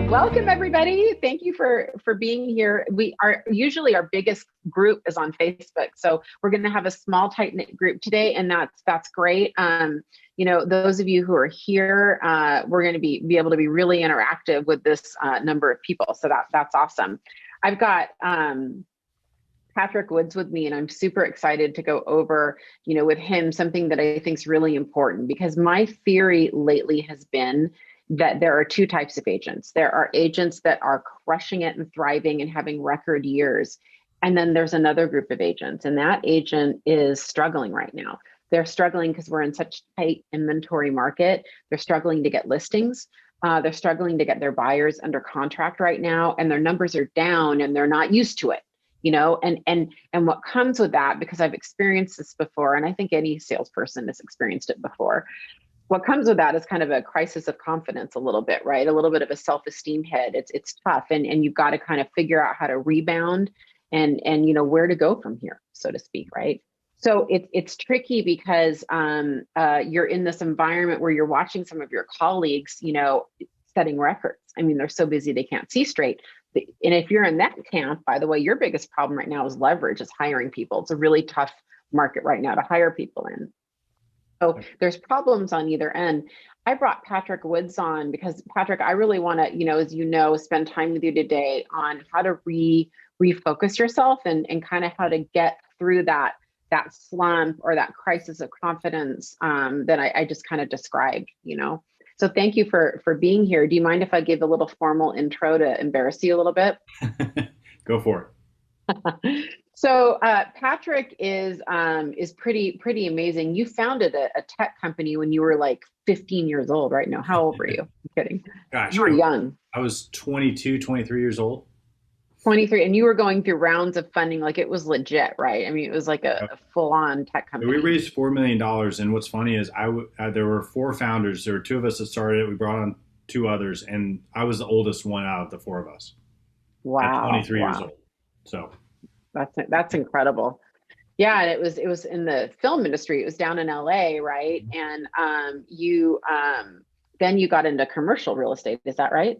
Welcome everybody. Thank you for being here. We are usually our biggest group is on Facebook, so we're going to have a small tight knit group today, and that's great. Those of you who are here, we're going to be able to be really interactive with this number of people. So that's awesome. I've got Patrick Woods with me, and I'm super excited to go over, with him something that I think is really important, because my theory lately has been that there are two types of agents. There are agents that are crushing it and thriving and having record years. And then there's another group of agents, and that agent is struggling right now. They're struggling because we're in such tight inventory market. They're struggling to get listings. They're struggling to get their buyers under contract right now, and their numbers are down and they're not used to it. And what comes with that, because I've experienced this before, and I think any salesperson has experienced it before, what comes with that is kind of a crisis of confidence a little bit, right? A little bit of a self-esteem hit. It's tough. And you've got to kind of figure out how to rebound and where to go from here, so to speak, right? So it's tricky because you're in this environment where you're watching some of your colleagues, setting records. I mean, they're so busy they can't see straight. And if you're in that camp, by the way, your biggest problem right now is leverage, is hiring people. It's a really tough market right now to hire people in. So there's problems on either end. I brought Patrick Woods on because, Patrick, I really want to, as spend time with you today on how to refocus yourself and kind of how to get through that slump or that crisis of confidence that I just kind of described, So thank you for being here. Do you mind if I give a little formal intro to embarrass you a little bit? Go for it. So Patrick is pretty amazing. You founded a tech company when you were like 15 years old, right? Now, how old were you? I'm kidding. Gosh, you were young. I was 22, 23 years old. 23, and you were going through rounds of funding, like it was legit, right? I mean, it was like a full-on tech company. We raised $4 million, and what's funny is there were four founders. There were two of us that started it. We brought on two others, and I was the oldest one out of the four of us. Wow. At 23 years old. So. That's incredible. Yeah, and it was in the film industry. It was down in LA, right? And then you got into commercial real estate. Is that right?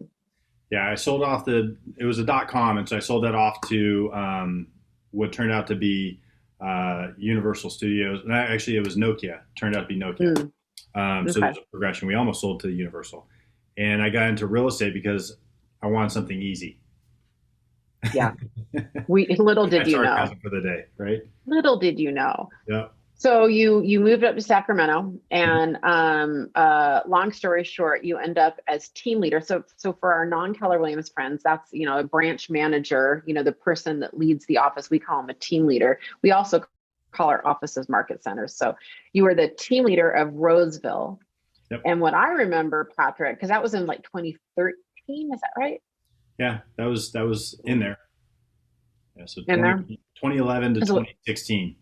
Yeah, I sold off it was a .com, and so I sold that off to what turned out to be Universal Studios. And actually, it was Nokia. Turned out to be Nokia. So there's a progression. We almost sold to Universal, and I got into real estate because I wanted something easy. Yeah. Little did you know. For the day, right? Little did you know. Yeah. So you moved up to Sacramento, and long story short, you end up as team leader. So for our non-Keller Williams friends, that's a branch manager, the person that leads the office. We call them a team leader. We also call our offices market centers. So you were the team leader of Roseville. Yep. And what I remember, Patrick, because that was in like 2013, is that right? Yeah, that was in there. Yeah, so 2011 to 2016.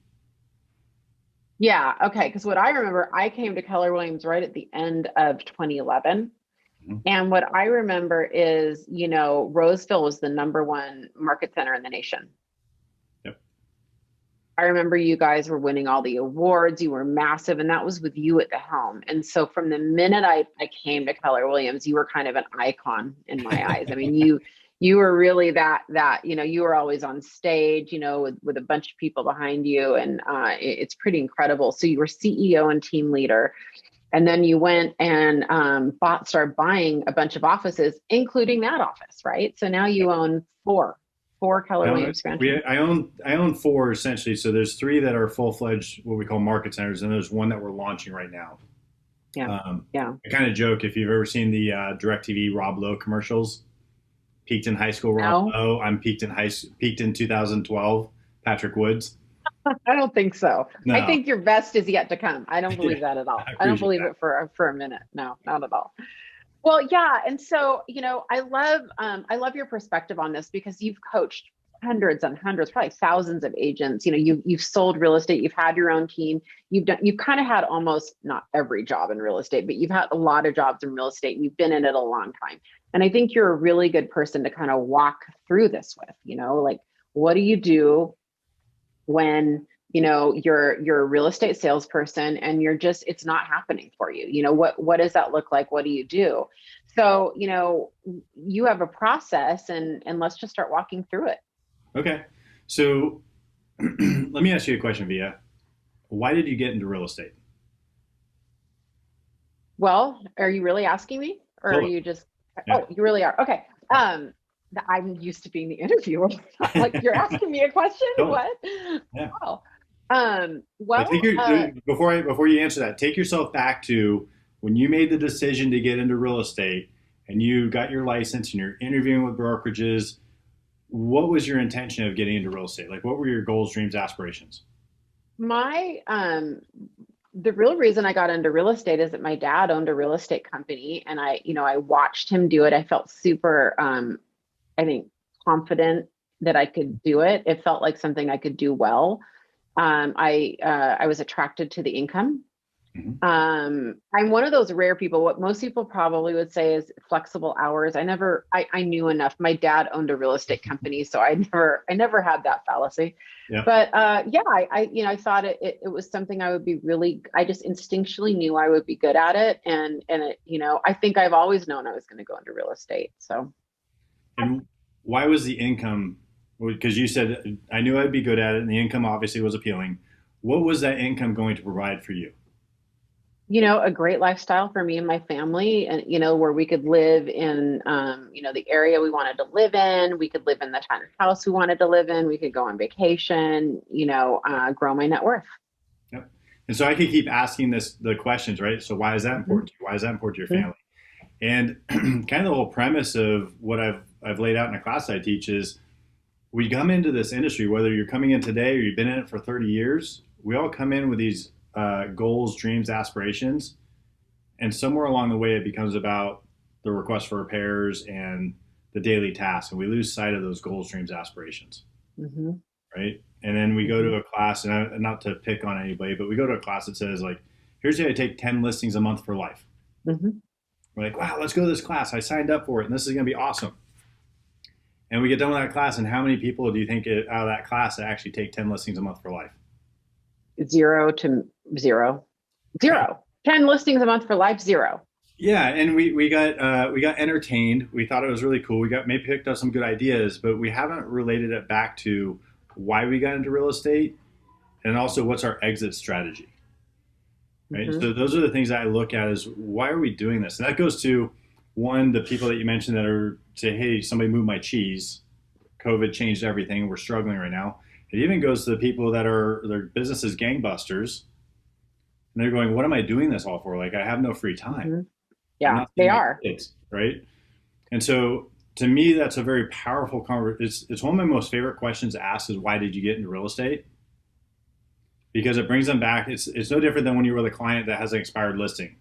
Yeah, okay. Because what I remember, I came to Keller Williams right at the end of 2011. Mm-hmm. And what I remember is, Roseville was the #1 market center in the nation. Yep. I remember you guys were winning all the awards. You were massive, and that was with you at the helm. And so from the minute I came to Keller Williams, you were kind of an icon in my eyes. I mean, you were really that, you were always on stage, with a bunch of people behind you, and it's pretty incredible. So you were CEO and team leader, and then you went and started buying a bunch of offices, including that office, right? So now you own four Keller Williams franchises. I own four essentially. So there's three that are full-fledged, what we call market centers, and there's one that we're launching right now. Yeah. I kind of joke, if you've ever seen the DirecTV Rob Lowe commercials. Peaked in high school, Rob Lowe. I'm peaked in 2012, Patrick Woods. I don't think so. No. I think your best is yet to come. I don't believe that at all. I don't believe it for a minute. No, not at all. Well, yeah. And so, I love your perspective on this, because you've coached hundreds and hundreds, probably thousands of agents. You've sold real estate, you've had your own team, you've kind of had almost, not every job in real estate, but you've had a lot of jobs in real estate, and you've been in it a long time. And I think you're a really good person to kind of walk through this with, like, what do you do when you're a real estate salesperson and it's not happening for you. What does that look like? What do you do? So, you have a process, and let's just start walking through it. Okay. So let me ask you a question, Vija. Why did you get into real estate? Well, are you really asking me, or are Totally. you just, Yeah. oh, you really are. Okay. I'm used to being the interviewer. Like, you're asking me a question. Totally. What? Yeah. Oh, But well, before you answer that, take yourself back to when you made the decision to get into real estate and you got your license and you're interviewing with brokerages. What was your intention of getting into real estate? Like, what were your goals, dreams, aspirations? my the real reason I got into real estate is that my dad owned a real estate company, and I watched him do it. I felt super, I think, confident that I could do it. It felt like something I could do well. I was attracted to the income. Hmm. I'm one of those rare people. What most people probably would say is flexible hours. I knew enough. My dad owned a real estate company, so I never had that fallacy. Yeah. But yeah, I thought it was something I would be really. I just instinctually knew I would be good at it, and I think I've always known I was going to go into real estate. So And why was the income? Because you said I knew I'd be good at it, and the income obviously was appealing. What was that income going to provide for you? a great lifestyle for me and my family, and where we could live in the area we wanted to live in. We could live in the kind of house we wanted to live in. We could go on vacation, grow my net worth. Yep. And so I could keep asking the questions, right? So why is that Mm-hmm. important to you? Why is that important to your family? And kind of the whole premise of what I've laid out in a class I teach is we come into this industry, whether you're coming in today or you've been in it for 30 years, we all come in with these goals, dreams, aspirations. And somewhere along the way, it becomes about the request for repairs and the daily tasks. And we lose sight of those goals, dreams, aspirations. Mm-hmm. Right. And then we go Mm-hmm. to a class, and not to pick on anybody, but we go to a class that says, like, here's how to take 10 listings a month for life. Mm-hmm. We're like, wow, let's go to this class. I signed up for it, and this is going to be awesome. And we get done with that class, and how many people do you think out of that class that actually take 10 listings a month for life? 0 to 0. 0. 10 listings a month for life, 0. Yeah, and we got entertained. We thought it was really cool. We got maybe picked up some good ideas, but we haven't related it back to why we got into real estate, and also what's our exit strategy. Right. Mm-hmm. So those are the things that I look at is why are we doing this? And that goes to one, the people that you mentioned that are say, hey, somebody moved my cheese. COVID changed everything. We're struggling right now. It even goes to the people that are their businesses gangbusters, and they're going, what am I doing this all for? Like, I have no free time. Mm-hmm. I'm Yeah, not they seeing my are. kids, right? And so to me, that's a very powerful conversation. It's one of my most favorite questions to ask is why did you get into real estate? Because it brings them back. It's no different than when you were the client that has an expired listing.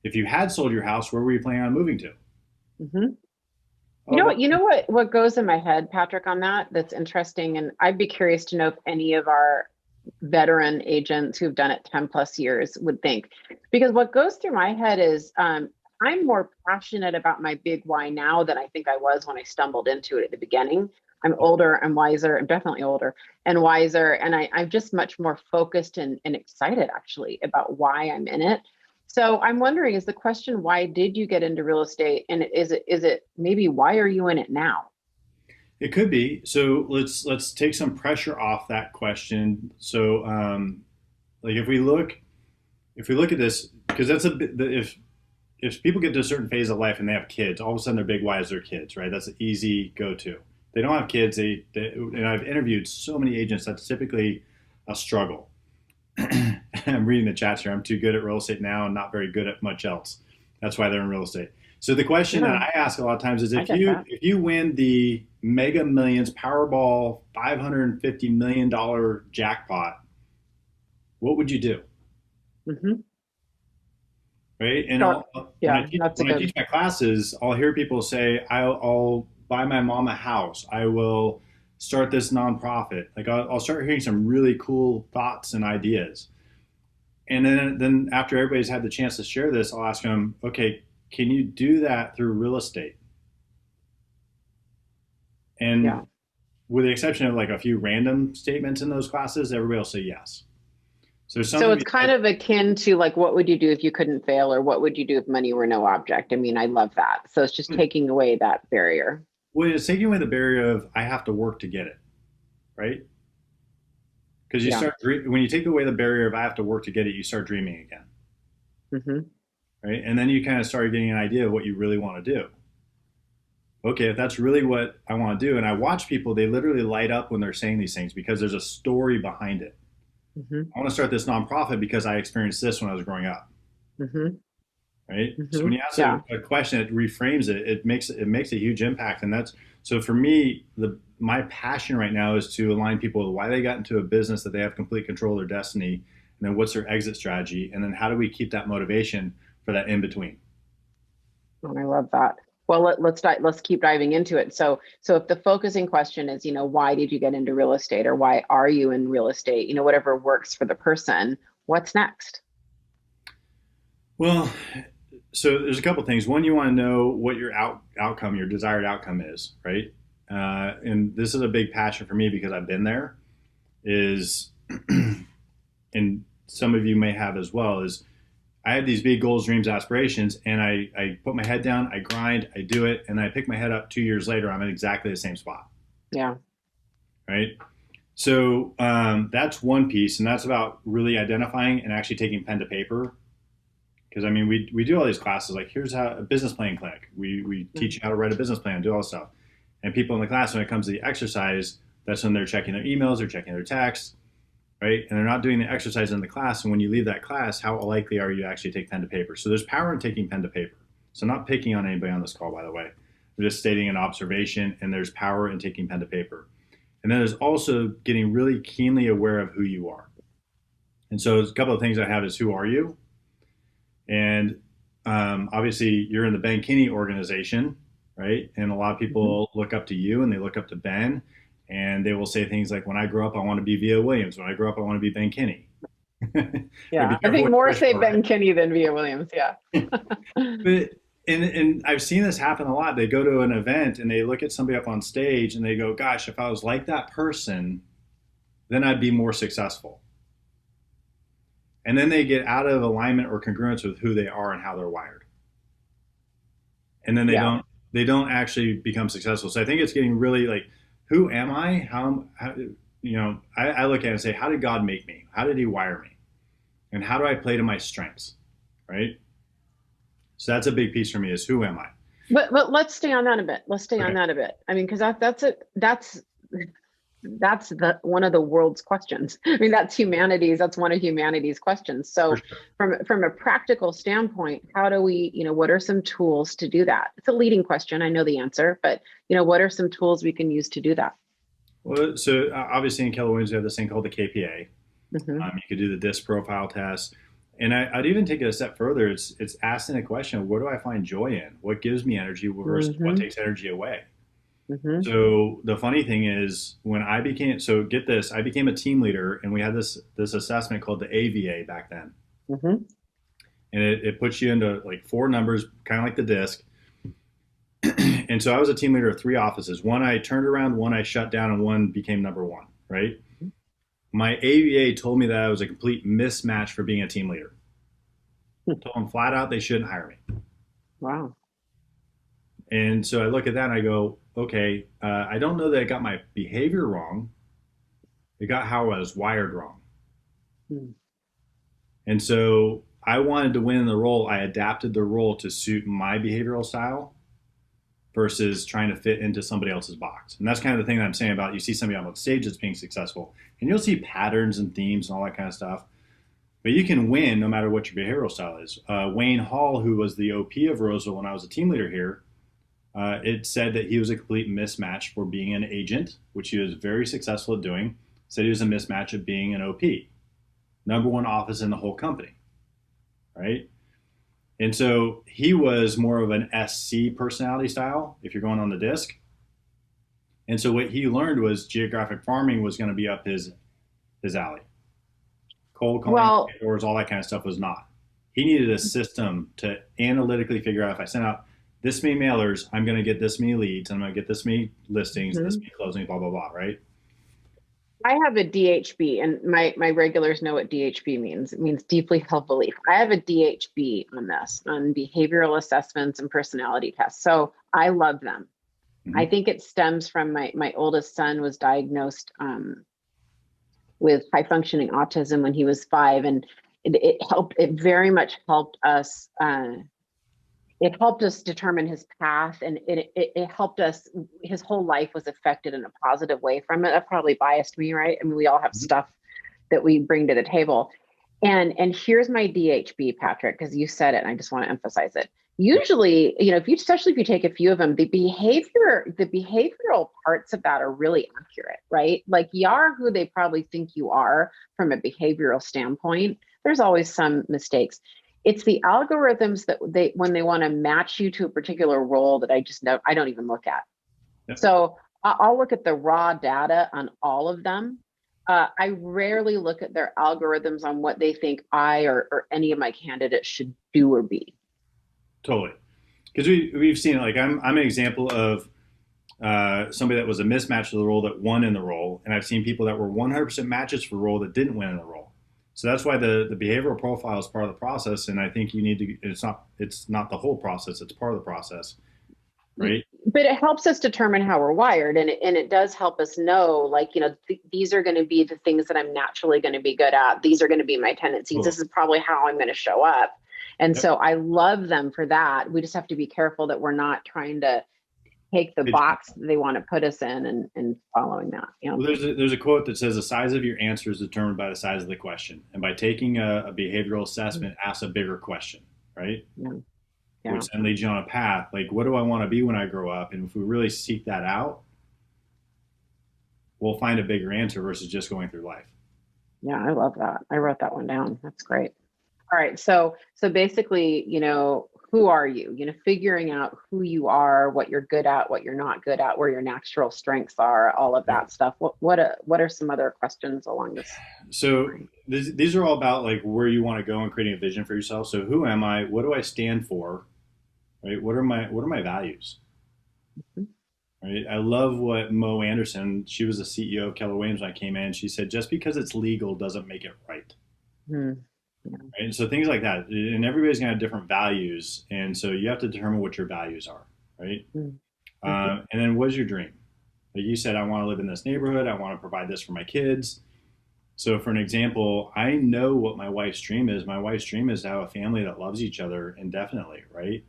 If you had sold your house, where were you planning on moving to? Mm-hmm. Oh, well, You know what goes in my head, Patrick, on that's interesting. And I'd be curious to know if any of our veteran agents who've done it 10 plus years would think, because what goes through my head is, I'm more passionate about my big why now than I think I was when I stumbled into it at the beginning. I'm older, I'm wiser, I'm definitely older and wiser. And I'm just much more focused and excited actually about why I'm in it. So I'm wondering, is the question, why did you get into real estate? And is it maybe why are you in it now? it could be. So let's take some pressure off that question. So like if we look at this, because that's if people get to a certain phase of life and they have kids, all of a sudden their big why is their kids, right? That's an easy go-to. They don't have kids. And I've interviewed so many agents that's typically a struggle. I'm reading the chats here. I'm too good at real estate now and not very good at much else. That's why they're in real estate. So the question that I ask a lot of times is if you win the Mega Millions Powerball $550 million jackpot, what would you do? Mm-hmm. Right? And Sure. Yeah, when I teach my classes, I'll hear people say, I'll buy my mom a house. I will start this nonprofit. Like I'll start hearing some really cool thoughts and ideas. And then after everybody's had the chance to share this, I'll ask them, okay, can you do that through real estate? And Yeah. with the exception of like a few random statements in those classes, everybody will say yes. So some So of it's kind of akin to like, what would you do if you couldn't fail, or what would you do if money were no object? I mean, I love that. So it's just taking away that barrier. well, it's taking away the barrier of I have to work to get it, right? Because you Yeah. start when you take away the barrier of I have to work to get it, you start dreaming again, Hmm. right? And then you kind of start getting an idea of what you really want to do. Okay, if that's really what I want to do, and I watch people, they literally light up when they're saying these things because there's a story behind it. Hmm. I want to start this nonprofit because I experienced this when I was growing up, Hmm. right? So Hmm. when you ask Yeah. a question, it reframes it. It makes a huge impact, and that's so for me. My passion right now is to align people with why they got into a business that they have complete control of their destiny, and then what's their exit strategy, and then how do we keep that motivation for that in between. Oh, I love that. Well, let's keep diving into it. So if the focusing question is, why did you get into real estate, or why are you in real estate? Whatever works for the person. What's next? Well, so there's a couple things. One, you want to know what your outcome, your desired outcome is, right? And this is a big passion for me because I've been there. Is and some of you may have as well. Is I have these big goals, dreams, aspirations, and I put my head down, I grind, I do it, and I pick my head up 2 years later, I'm in exactly the same spot, Yeah. right? So that's one piece, and that's about really identifying and actually taking pen to paper. Because I mean, we do all these classes, like here's how a business plan clinic. We teach you how to write a business plan, do all this stuff. And people in the class, when it comes to the exercise, that's when they're checking their emails, they're checking their texts, right? And they're not doing the exercise in the class. And when you leave that class, how likely are you to actually take pen to paper? So there's power in taking pen to paper. So I'm not picking on anybody on this call, by the way. I'm just stating an observation, and there's power in taking pen to paper. And then there's also getting really keenly aware of who you are. And so a couple of things I have is who are you? And obviously you're in the Ben Kinney organization, right? And a lot of people look up to you and they look up to Ben, and they will say things like, when I grow up, I want to be VIija Williams. When I grow up, I want to be Ben Kinney. Yeah. I think more say Ben Kinney than VIija Williams. Yeah. But and I've seen this happen a lot. They go to an event and they look at somebody up on stage and they go, gosh, if I was like that person, then I'd be more successful. And then they get out of alignment or congruence with who they are and how they're wired. And then they don't actually become successful. So I think it's getting really like, who am I? How I look at it and say, how did God make me? How did he wire me? And how do I play to my strengths? Right? So that's a big piece for me, is who am I? But let's stay on that a bit. Let's stay on that a bit. I mean, because that's the one of the world's questions. I mean, that's one of humanity's questions. So from a practical standpoint, how do we, what are some tools to do that? It's a leading question. I know the answer, but what are some tools we can use to do that? Well, so obviously in Keller Williams, we have this thing called the KPA. Mm-hmm. You could do the DISC profile test. And I'd even take it a step further. It's asking the question, what do I find joy in? What gives me energy versus what takes energy away? Mm-hmm. So the funny thing is, so get this, I became a team leader, and we had this assessment called the AVA back then. Mm-hmm. And it puts you into like 4 numbers, kind of like the DISC. And so I was a team leader of 3 offices. One I turned around, one I shut down, and one became number 1, right? My AVA told me that I was a complete mismatch for being a team leader. Told them flat out they shouldn't hire me. Wow. And so I look at that and I go, okay, I don't know that I got my behavior wrong. It got how I was wired wrong. And so I wanted to win in the role. I adapted the role to suit my behavioral style versus trying to fit into somebody else's box. And that's kind of the thing that I'm saying about, you see somebody on the stage that's being successful, and you'll see patterns and themes and all that kind of stuff. But you can win no matter what your behavioral style is. Wayne Hall, who was the OP of Roseville when I was a team leader here, it said that he was a complete mismatch for being an agent, which he was very successful at doing. Said he was a mismatch of being an OP. Number 1 office in the whole company, right? And so he was more of an SC personality style, if you're going on the DISC. And so what he learned was geographic farming was going to be up his alley. Cold calling, doors, all that kind of stuff was not. He needed a system to analytically figure out, if I sent out this many mailers, I'm going to get this many leads, I'm going to get this many listings, this Mhm. many closings, blah, blah, blah, right? I have a DHB, and my regulars know what DHB means. It means deeply held belief. I have a DHB on this, on behavioral assessments and personality tests. So I love them. I Mm-hmm. think it stems from my oldest son was diagnosed with high functioning autism when he was 5, and it helped. It very much helped us. It helped us determine his path, and it helped us. His whole life was affected in a positive way from it. That probably biased me, right? I mean, we all have stuff that we bring to the table. And here's my DHB, Patrick, because you said it, and I just want to emphasize it. Usually, if you, especially if you take a few of them, the behavioral parts of that are really accurate, right? Like you are who they probably think you are from a behavioral standpoint. There's always some mistakes. It's the algorithms that when they want to match you to a particular role that I just know I don't even look at. Yep. So I'll look at the raw data on all of them. I rarely look at their algorithms on what they think I or any of my candidates should do or be. Totally. Because we've seen it. Like I'm an example of somebody that was a mismatch for the role that won in the role, and I've seen people that were 100% matches for the role that didn't win in the role. So that's why the behavioral profile is part of the process, and I think you need to. It's not the whole process; it's part of the process, right? But it helps us determine how we're wired, and it does help us know, like, these are going to be the things that I'm naturally going to be good at. These are going to be my tendencies. Cool. This is probably how I'm going to show up. And Yep. so I love them for that. We just have to be careful that we're not trying to take the box that they want to put us in and following that. Well, there's a quote that says the size of your answer is determined by the size of the question, and by taking a behavioral assessment, ask a bigger question, right? Yeah. Yeah. Which then leads you on a path. Like, what do I want to be when I grow up? And if we really seek that out, we'll find a bigger answer versus just going through life. Yeah, I love that. I wrote that one down. That's great. All right. So basically, who are you? Figuring out who you are, what you're good at, what you're not good at, where your natural strengths are, all of that stuff. What are some other questions along this? So these are all about like where you want to go and creating a vision for yourself. So who am I? What do I stand for? Right? What are my values? Mhm. Right? I love what Mo Anderson, she was the CEO of Keller Williams when I came in. She said, just because it's legal doesn't make it right. Hmm. Yeah. Right? And so things like that. And everybody's going to have different values. And so you have to determine what your values are. Right? Mm-hmm. And then what's your dream? Like you said, I want to live in this neighborhood. I want to provide this for my kids. So, for an example, I know what my wife's dream is. My wife's dream is to have a family that loves each other indefinitely, right?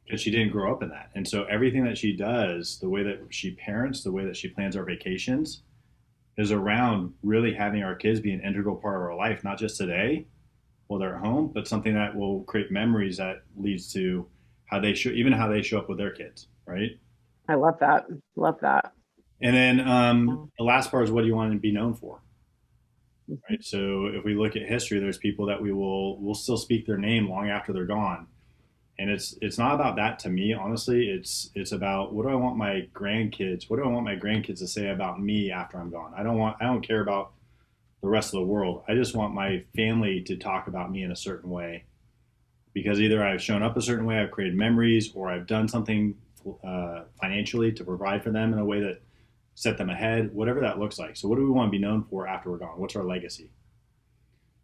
Because she didn't grow up in that. And so, everything that she does, the way that she parents, the way that she plans our vacations, is around really having our kids be an integral part of our life, not just today while they're at home, but something that will create memories that leads to even how they show up with their kids, right? I love that. Love that. And then Yeah. the last part is what do you want to be known for? Mhm. Right. So if we look at history, there's people that we'll still speak their name long after they're gone. And it's not about that to me, honestly. It's about what do I want my grandkids to say about me after I'm gone. I don't care about the rest of the world. I just want my family to talk about me in a certain way because either I've shown up a certain way, I've created memories, or I've done something financially to provide for them in a way that set them ahead, whatever that looks like. So what do we want to be known for after we're gone? What's our legacy?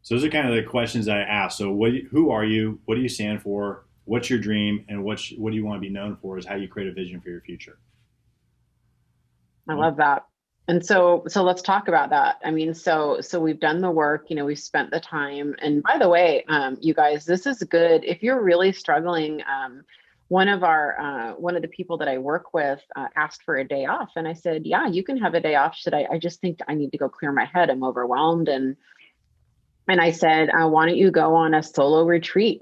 So those are kind of the questions that I ask. So who are you? What do you stand for? What's your dream? And what do you want to be known for is how you create a vision for your future. I love that. And so let's talk about that. I mean, so we've done the work, we've spent the time. And by the way, you guys, this is good. If you're really struggling, one of the people that I work with asked for a day off. And I said, yeah, you can have a day off. I just think I need to go clear my head. I'm overwhelmed. And I said, why don't you go on a solo retreat,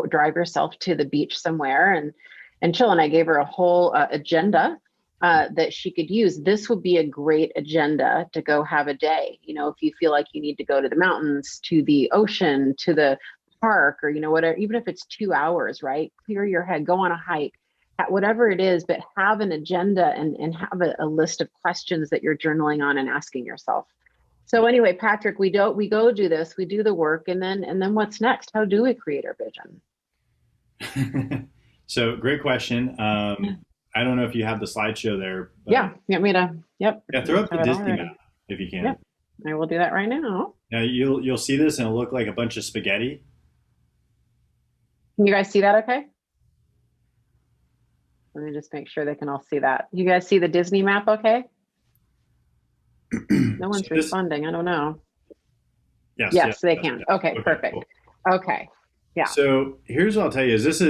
drive yourself to the beach somewhere and chill. And I gave her a whole agenda that she could use. This would be a great agenda to go have a day. If you feel like you need to go to the mountains, to the ocean, to the park, or, whatever, even if it's 2 hours, right? Clear your head, go on a hike, whatever it is, but have an agenda and have a list of questions that you're journaling on and asking yourself. So anyway, Patrick, we go do this, we do the work, and then what's next? How do we create our vision? So great question. I don't know if you have the slideshow there, but Yeah. You want me to? Yep. yeah, throw up the Have it Disney already. map if you can. Yep. I will do that right now. Now you'll see this and it'll look like a bunch of spaghetti. Can you guys see that okay? Let me just make sure they can all see that. You guys see the Disney map okay? No So one's responding. I don't know. yes, Yes, yes, they yes, can. yes. Okay, Okay, perfect. cool. Okay. Yeah. So here's what I'll tell you is this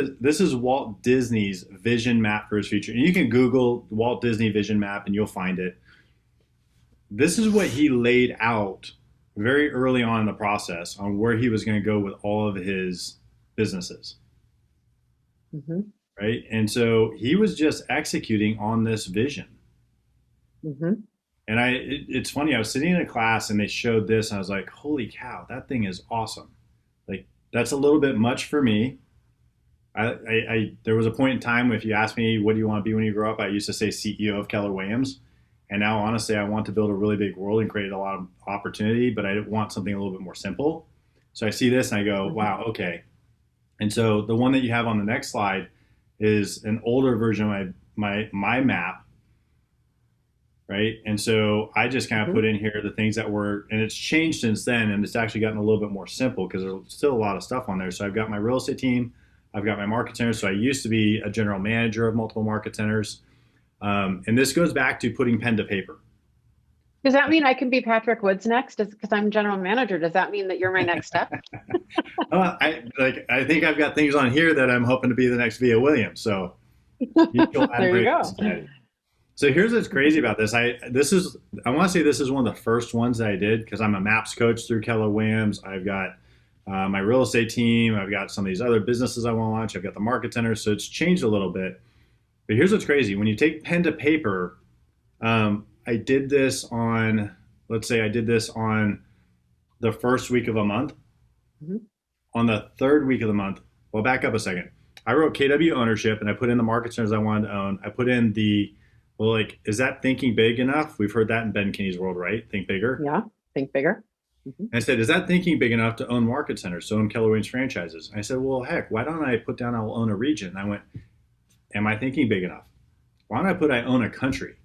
is Walt Disney's vision map for his future. And you can Google Walt Disney vision map and you'll find it. This is what he laid out very early on in the process on where he was going to go with all of his businesses. Mm-hmm. Right. And so he was just executing on this vision. Mm-hmm. And it's funny, I was sitting in a class and they showed this and I was like, holy cow, that thing is awesome. Like that's a little bit much for me. There was a point in time if you asked me, what do you want to be when you grow up? I used to say CEO of Keller Williams. And now, honestly, I want to build a really big world and create a lot of opportunity, but I want something a little bit more simple. So I see this and I go, wow, okay. And so the one that you have on the next slide is an older version of my map, right? And so I just kind of put in here the things that were, and it's changed since then, and it's actually gotten a little bit more simple because there's still a lot of stuff on there. So I've got my real estate team, I've got my market centers. So I used to be a general manager of multiple market centers. And this goes back to putting pen to paper. Does that mean I can be Patrick Woods next? Because I'm general manager. Does that mean that you're my next step? I think I've got things on here that I'm hoping to be the next VIija Williams. So there you go. So here's what's crazy about this. I want to say this is one of the first ones that I did because I'm a MAPS coach through Keller Williams. I've got my real estate team. I've got some of these other businesses I want to launch. I've got the market center. So it's changed a little bit. But here's what's crazy. When you take pen to paper, I did this on, let's say I did this on the first week of a month. Mm-hmm. On the third week of the month, well, back up a second. I wrote KW ownership and I put in the market centers I wanted to own. I put in is that thinking big enough? We've heard that in Ben Kinney's world, right? Think bigger. Yeah, think bigger. Mm-hmm. I said, is that thinking big enough to own market centers, to own Keller Williams franchises? And I said, well, heck, why don't I put down I'll own a region? And I went, am I thinking big enough? Why don't I put I own a country?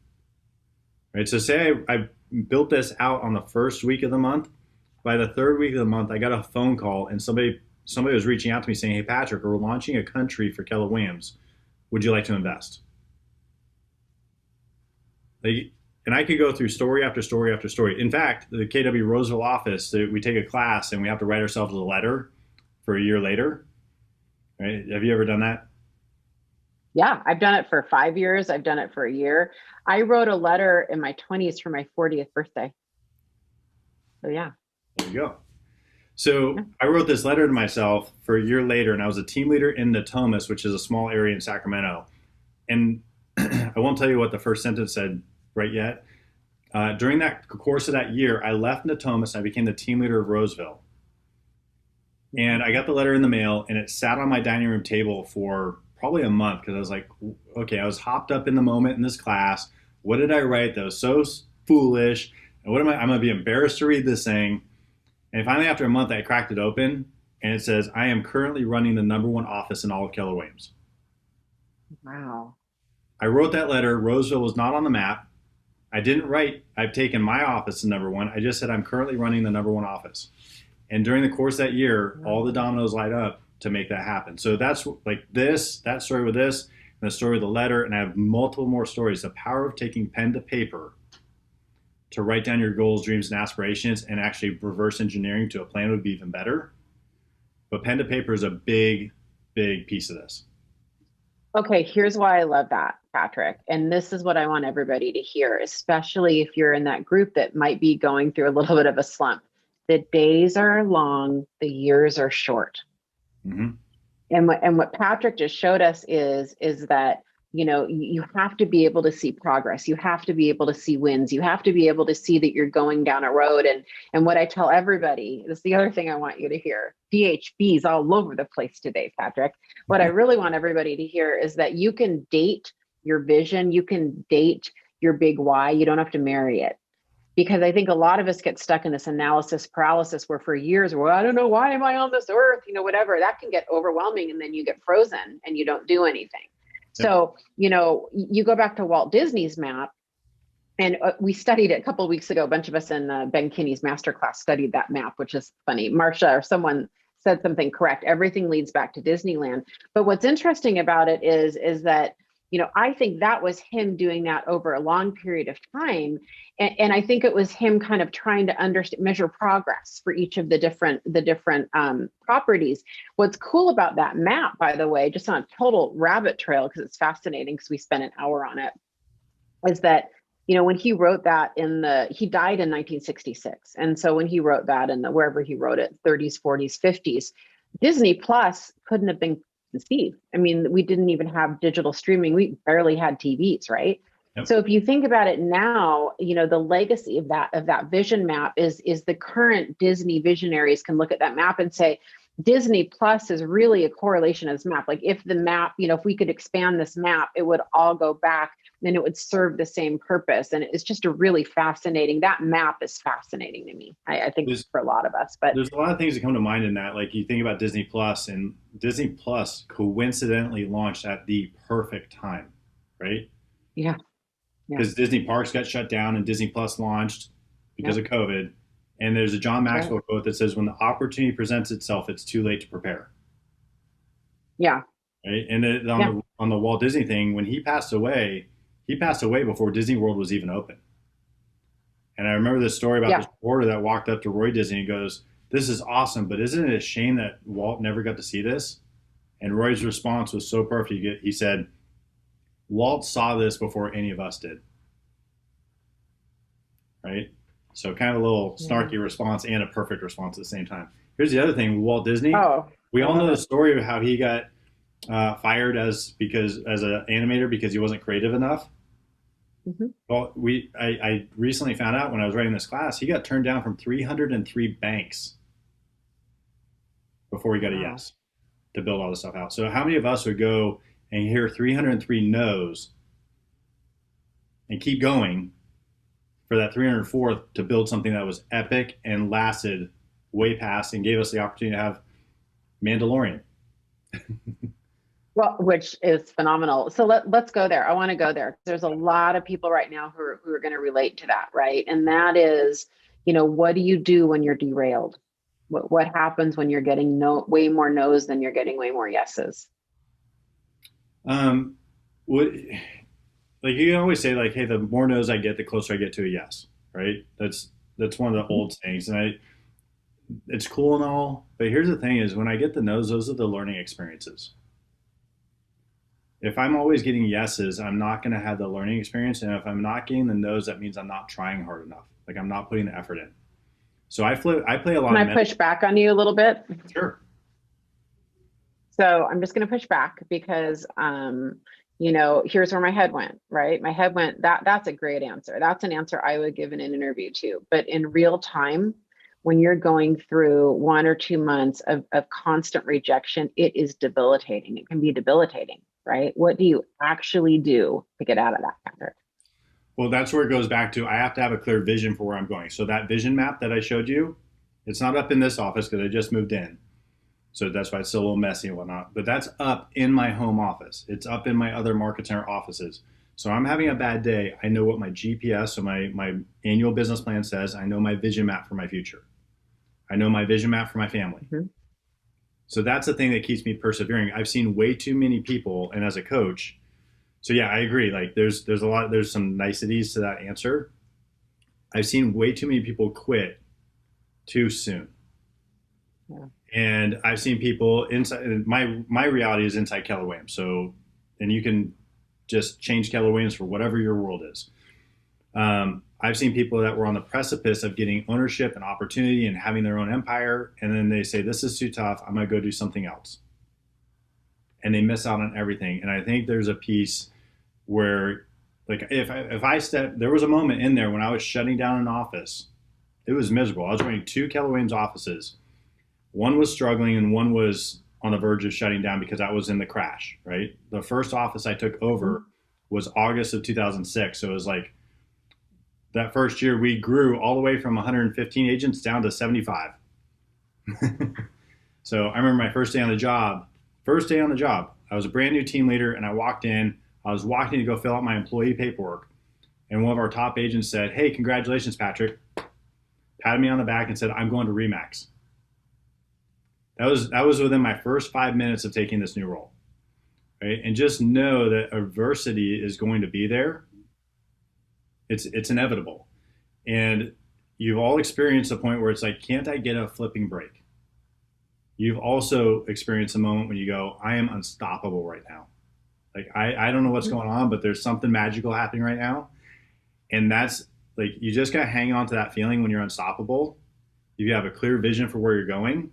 Right. So say I built this out on the first week of the month. By the third week of the month, I got a phone call and somebody was reaching out to me saying, hey, Patrick, we're launching a country for Keller Williams. Would you like to invest? And I could go through story after story after story. In fact, the KW Roseville office, we take a class and we have to write ourselves a letter for a year later. Right? Have you ever done that? Yeah, I've done it for 5 years. I've done it for a year. I wrote a letter in my 20s for my 40th birthday. So yeah. There you go. So I wrote this letter to myself for a year later, and I was a team leader in Natomas, which is a small area in Sacramento. And I won't tell you what the first sentence said right yet. During that course of that year, I left Natomas and I became the team leader of Roseville. And I got the letter in the mail, and it sat on my dining room table for probably a month because I was like, okay, I was hopped up in the moment in this class. What did I write that was so foolish? And I'm going to be embarrassed to read this thing. And finally, after a month, I cracked it open and it says, I am currently running the #1 office in all of Keller Williams. Wow. I wrote that letter. Roseville was not on the map. I didn't write, I've taken my office to #1. I just said, I'm currently running the #1 office. And during the course of that year, all the dominoes light up to make that happen. So that's like that story with this, and the story with the letter, and I have multiple more stories. The power of taking pen to paper to write down your goals, dreams, and aspirations, and actually reverse engineering to a plan would be even better. But pen to paper is a big, big piece of this. Okay, here's why I love that, Patrick. And this is what I want everybody to hear, especially if you're in that group that might be going through a little bit of a slump. The days are long, the years are short. Mm-hmm. And what Patrick just showed us is that, you have to be able to see progress. You have to be able to see wins. You have to be able to see that you're going down a road. And what I tell everybody, this is the other thing I want you to hear. PhDs all over the place today, Patrick. What I really want everybody to hear is that you can date your vision. You can date your big why. You don't have to marry it. because I think a lot of us get stuck in this analysis paralysis where for years, well, I don't know, why am I on this earth? You know, whatever, that can get overwhelming, and then you get frozen and you don't do anything. Yep. So, you know, you go back to Walt Disney's map, and we studied it a couple of weeks ago. A bunch of us in Ben Kinney's masterclass studied that map, which is funny. Marsha or someone said something correct. Everything leads back to Disneyland. But what's interesting about it is that, you know, I think that was him doing that over a long period of time. And I think it was him kind of trying to measure progress for each of the different properties. What's cool about that map, by the way, just on a total rabbit trail, because it's fascinating because we spent an hour on it, is that, you know, when he wrote that he died in 1966. And so when he wrote that wherever he wrote it, 30s, 40s, 50s, Disney Plus couldn't have been conceived. I mean, we didn't even have digital streaming. We barely had TVs, right? Yep. So if you think about it now, you know, the legacy of that vision map is the current Disney visionaries can look at that map and say, Disney Plus is really a correlation of this map. Like if the map, you know, if we could expand this map, it would all go back and it would serve the same purpose. And it's just that map is fascinating to me. I think for a lot of us, but there's a lot of things that come to mind in that. Like you think about Disney Plus, and Disney Plus coincidentally launched at the perfect time, right? Yeah. Because Disney Parks got shut down and Disney Plus launched because of COVID. And there's a John Maxwell quote that says, when the opportunity presents itself, it's too late to prepare. Yeah. Right. And on the Walt Disney thing, when he passed away before Disney World was even open. And I remember this story about this reporter that walked up to Roy Disney and goes, "This is awesome, but isn't it a shame that Walt never got to see this?" And Roy's response was so perfect. He said, "Walt saw this before any of us did." Right? So kind of a little snarky response and a perfect response at the same time. Here's the other thing, Walt Disney. We all know the story of how he got fired as an animator because he wasn't creative enough. Mm-hmm. Well, I recently found out when I was writing this class, he got turned down from 303 banks before he got a yes to build all this stuff out. So how many of us would go and hear 303 no's and keep going for that 304th to build something that was epic and lasted way past and gave us the opportunity to have Mandalorian? Well, which is phenomenal. So let's go there. I want to go there. There's a lot of people right now who are going to relate to that, right? And that is, you know, what do you do when you're derailed? What happens when you're getting way more no's than you're getting way more yeses? Like you can always say, like, hey, the more no's I get, the closer I get to a yes, right? That's one of the old sayings, and it's cool and all, but here's the thing: is when I get the no's, those are the learning experiences. If I'm always getting yeses, I'm not going to have the learning experience, and if I'm not getting the no's, that means I'm not trying hard enough. Like I'm not putting the effort in. So I play a lot. Can I push back on you a little bit? Sure. So I'm just going to push back because, you know, here's where my head went, right? My head went, that's a great answer. That's an answer I would give in an interview too. But in real time, when you're going through 1 or 2 months of constant rejection, it is debilitating. It can be debilitating, right? What do you actually do to get out of that, Patrick? Well, that's where it goes back to, I have to have a clear vision for where I'm going. So that vision map that I showed you, it's not up in this office because I just moved in. So that's why it's still a little messy and whatnot. But that's up in my home office. It's up in my other market center offices. So I'm having a bad day. I know what my GPS, so my annual business plan says. I know my vision map for my future. I know my vision map for my family. Mm-hmm. So that's the thing that keeps me persevering. I've seen way too many people, and as a coach, so yeah, I agree. Like there's some niceties to that answer. I've seen way too many people quit too soon. Yeah. And I've seen people inside, my reality is inside Keller Williams. So, and you can just change Keller Williams for whatever your world is. I've seen people that were on the precipice of getting ownership and opportunity and having their own empire. And then they say, this is too tough. I'm going to go do something else. And they miss out on everything. And I think there's a piece where, like, there was a moment in there when I was shutting down an office. It was miserable. I was running 2 Keller Williams offices. One was struggling and one was on the verge of shutting down because I was in the crash, right? The first office I took over was August of 2006. So it was like That first year, we grew all the way from 115 agents down to 75. So I remember my first day on the job. First day on the job, I was a brand new team leader, and I walked in. I was walking to go fill out my employee paperwork, and one of our top agents said, "Hey, congratulations, Patrick." Patted me on the back and said, "I'm going to Remax." That was within my first 5 minutes of taking this new role, right? And just know that adversity is going to be there. It's inevitable, and you've all experienced a point where it's like, can't I get a flipping break? You've also experienced a moment when you go, I am unstoppable right now. Like I don't know what's going on, but there's something magical happening right now, and that's like you just gotta hang on to that feeling when you're unstoppable. You have a clear vision for where you're going.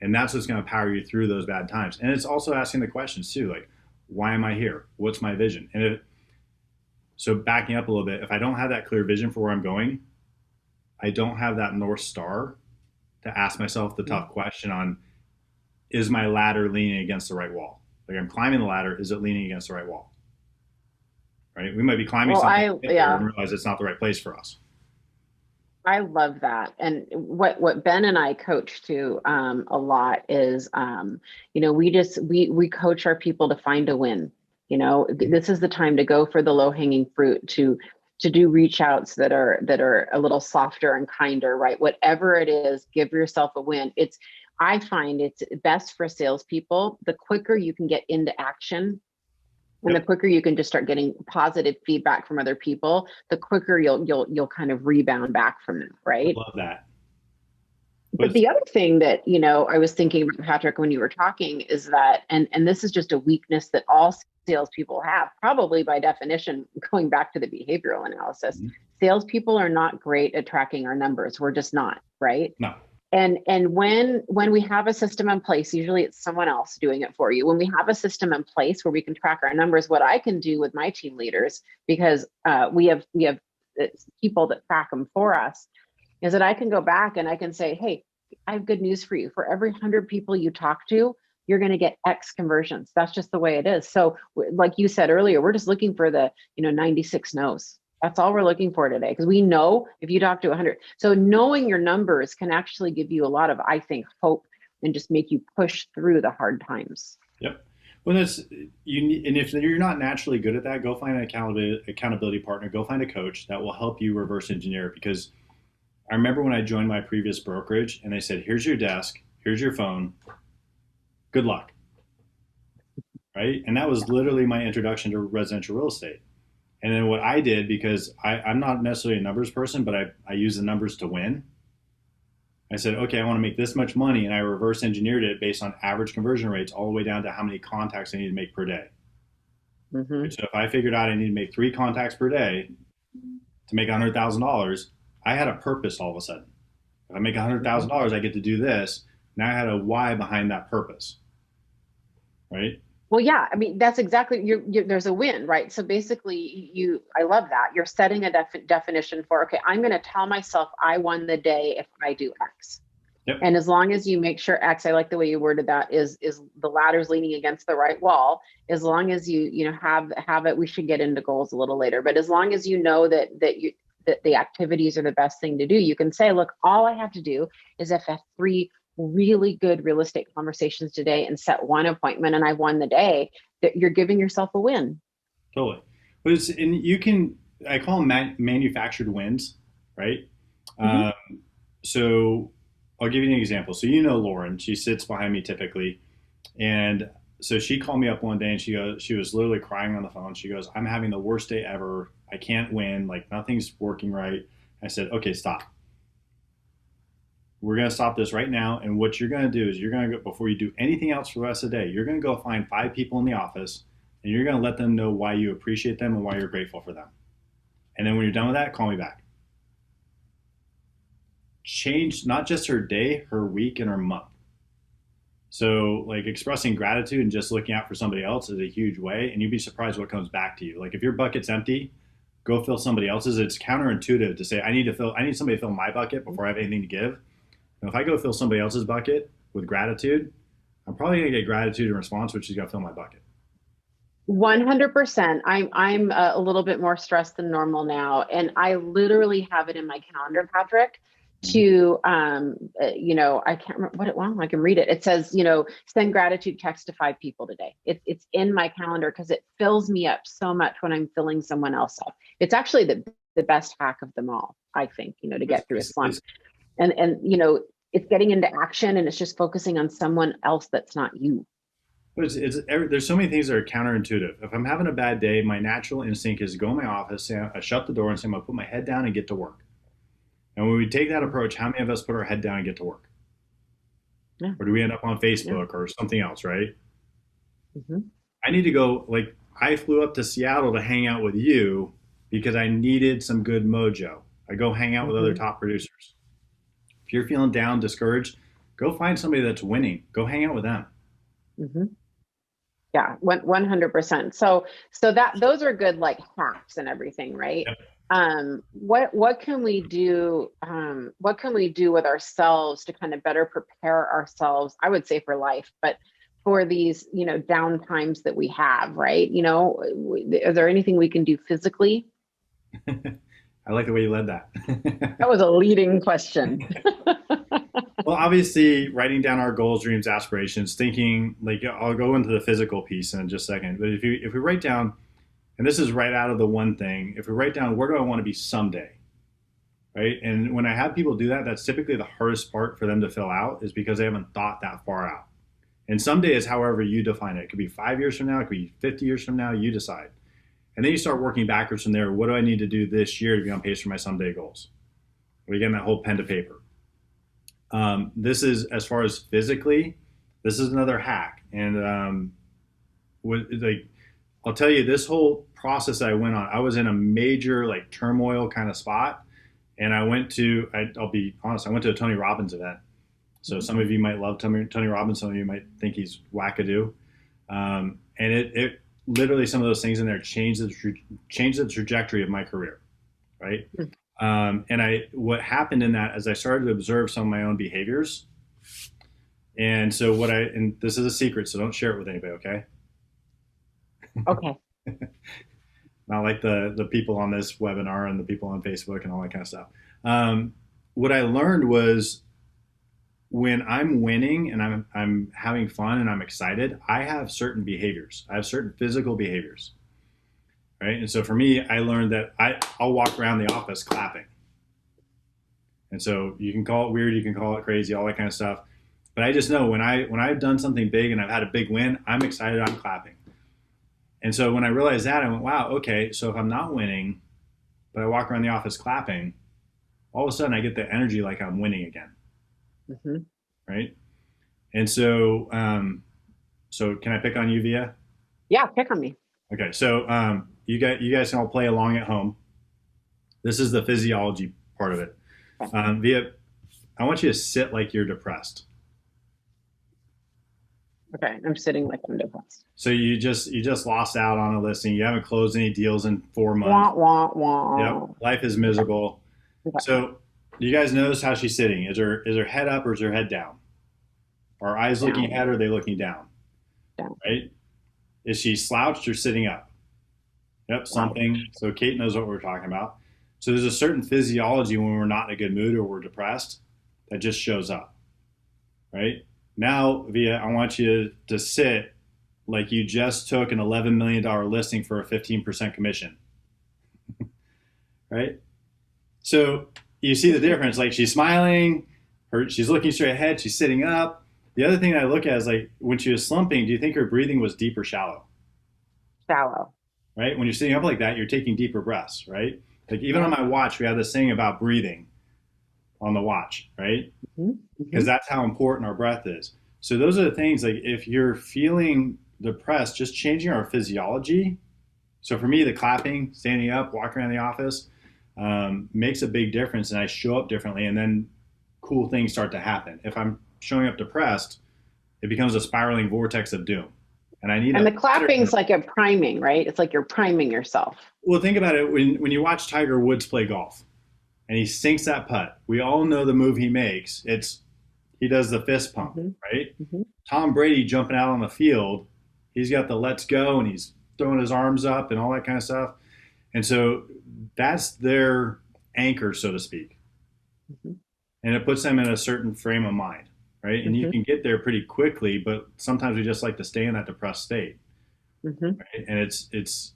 And that's what's going to power you through those bad times. And it's also asking the questions too, like, why am I here? What's my vision? And so backing up a little bit, if I don't have that clear vision for where I'm going, I don't have that North Star to ask myself the tough question on, is my ladder leaning against the right wall? Like I'm climbing the ladder, is it leaning against the right wall? Right? We might be climbing something and realize it's not the right place for us. I love that. And what Ben and I coach to a lot is, we coach our people to find a win. This is the time to go for the low hanging fruit, to do reach outs that are a little softer and kinder, right? Whatever it is, give yourself a win. I find it's best for salespeople. The quicker you can get into action, and the quicker you can just start getting positive feedback from other people, the quicker you'll kind of rebound back from them, right? I love that. But the other thing that, I was thinking about, Patrick, when you were talking is that, and this is just a weakness that all salespeople have, probably by definition, going back to the behavioral analysis, salespeople are not great at tracking our numbers. We're just not, right? No. And when we have a system in place, usually it's someone else doing it for you. When we have a system in place where we can track our numbers, what I can do with my team leaders, because we have people that track them for us, is that I can go back and I can say, hey, I have good news for you. For every 100 people you talk to, you're going to get X conversions. That's just the way it is. So like you said earlier, we're just looking for the 96 no's. That's all we're looking for today, because we know if you talk to 100. So knowing your numbers can actually give you a lot of, I think, hope and just make you push through the hard times. Yep. Well, and if you're not naturally good at that, go find an accountability partner. Go find a coach that will help you reverse engineer it. Because I remember when I joined my previous brokerage, and they said, "Here's your desk, here's your phone. Good luck." Right? And that was literally my introduction to residential real estate. And then what I did, because I'm not necessarily a numbers person, but I use the numbers to win. I said, okay, I want to make this much money, and I reverse engineered it based on average conversion rates all the way down to how many contacts I need to make per day. Mm-hmm. So if I figured out I need to make 3 contacts per day to make $100,000, I had a purpose all of a sudden. If I make $100,000, I get to do this. Now I had a why behind that purpose, right? Well, yeah, I mean, that's exactly, there's a win, right? So basically I love that. You're setting a definition for, okay, I'm going to tell myself I won the day if I do X. Yep. And as long as you make sure X, I like the way you worded that, is the ladder's leaning against the right wall. As long as you have it, we should get into goals a little later. But as long as you know that the activities are the best thing to do, you can say, look, all I have to do is if I have 3 really good real estate conversations today and set 1 appointment and I won the day, that you're giving yourself a win. Totally. But I call them manufactured wins, right? Mm-hmm. So I'll give you an example. So Lauren, she sits behind me typically. And so she called me up one day and she was literally crying on the phone. She goes, I'm having the worst day ever. I can't win. Like nothing's working right. I said, okay, stop. We're going to stop this right now. And what you're going to do is you're going to go, before you do anything else for the rest of the day, you're going to go find 5 people in the office and you're going to let them know why you appreciate them and why you're grateful for them. And then when you're done with that, call me back. Change not just her day, her week, and her month. So like expressing gratitude and just looking out for somebody else is a huge way. And you'd be surprised what comes back to you. Like if your bucket's empty, go fill somebody else's. It's counterintuitive to say, I need somebody to fill my bucket before I have anything to give. And if I go fill somebody else's bucket with gratitude, I'm probably going to get gratitude in response, which is going to fill my bucket. 100%. I'm a little bit more stressed than normal now, and I literally have it in my calendar, Patrick, to I can't remember what it was. I can read it. It says, send gratitude text to 5 people today. It's in my calendar because it fills me up so much when I'm filling someone else up. It's actually the best hack of them all, I think, to get through a slump. And it's getting into action, and it's just focusing on someone else that's not you. There's so many things that are counterintuitive. If I'm having a bad day, my natural instinct is to go in my office, I shut the door and say, I'm going to put my head down and get to work. And when we take that approach, how many of us put our head down and get to work? Yeah. Or do we end up on Facebook or something else, right? Mm-hmm. I need to go, I flew up to Seattle to hang out with you because I needed some good mojo. I go hang out with other top producers. If you're feeling down, discouraged, go find somebody that's winning. Go hang out with them. Mm-hmm. Yeah, 100%. So those are good hacks and everything, right? Yep. What can we do? What can we do with ourselves to kind of better prepare ourselves? I would say for life, but for these, down times that we have, right? Is there anything we can do physically? I like the way you led that. That was a leading question. Well, obviously, writing down our goals, dreams, aspirations, thinking, I'll go into the physical piece in just a second. But if we write down, and this is right out of the one thing, if we write down, where do I want to be someday? Right? And when I have people do that, that's typically the hardest part for them to fill out, is because they haven't thought that far out. And someday is however you define it. It could be 5 years from now, it could be 50 years from now, you decide. And then you start working backwards from there. What do I need to do this year to be on pace for my someday goals? We get that whole pen to paper. This is, as far as physically, this is another hack. And I'll tell you, this whole process I went on, I was in a major turmoil kind of spot. And I'll be honest, I went to a Tony Robbins event. So some of you might love Tony Robbins, some of you might think he's wackadoo. And it literally, some of those things in there changed the trajectory of my career, right? And what happened in that is I started to observe some of my own behaviors. And so and this is a secret, so don't share it with anybody, okay? Okay. Not like the people on this webinar and the people on Facebook and all that kind of stuff. What I learned was, when I'm winning and I'm having fun and I'm excited, I have certain behaviors. I have certain physical behaviors. Right? And so for me, I learned that I'll walk around the office clapping. And so you can call it weird, you can call it crazy, all that kind of stuff. But I just know when I've done something big and I've had a big win, I'm excited, I'm clapping. And so when I realized that, I went, wow, okay, so if I'm not winning, but I walk around the office clapping, all of a sudden I get the energy like I'm winning again. Mm-hmm. Right? And so, so can I pick on you, Vija? Yeah, pick on me. Okay, so you guys can all play along at home. This is the physiology part of it. Vija, I want you to sit like you're depressed. Okay, I'm sitting like I'm depressed. So you just lost out on a listing. You haven't closed any deals in 4 months. Wah, wah, wah. Yep, life is miserable. Okay. So you guys notice how she's sitting. Is her head up or is her head down? Are eyes looking ahead or are they looking down? Down. Right? Is she slouched or sitting up? Yep, something. So Kate knows what we're talking about. So there's a certain physiology when we're not in a good mood or we're depressed that just shows up. Right? Now, Vija, I want you to sit like you just took an $11 million listing for a 15% commission. Right? So you see the difference. Like, she's smiling, she's looking straight ahead, she's sitting up. The other thing I look at is, like, when she was slumping, do you think her breathing was deep or shallow? Shallow. Right? When you're sitting up like that, you're taking deeper breaths, right? Like, even on my watch, we have this thing about breathing on the watch, right? Because that's how important our breath is. So those are the things, like, if you're feeling depressed, just changing our physiology. So for me, the clapping, standing up, walking around the office makes a big difference, and I show up differently, and then cool things start to happen. If I'm showing up depressed, it becomes a spiraling vortex of doom. And the clapping's like a priming, right? It's like you're priming yourself. Well, think about it. When you watch Tiger Woods play golf and he sinks that putt, we all know the move he makes. He does the fist pump, right? Tom Brady jumping out on the field, he's got the let's go and he's throwing his arms up and all that kind of stuff. And so that's their anchor, so to speak. Mm-hmm. And it puts them in a certain frame of mind, right? And you can get there pretty quickly, but sometimes we just like to stay in that depressed state. Right? And it's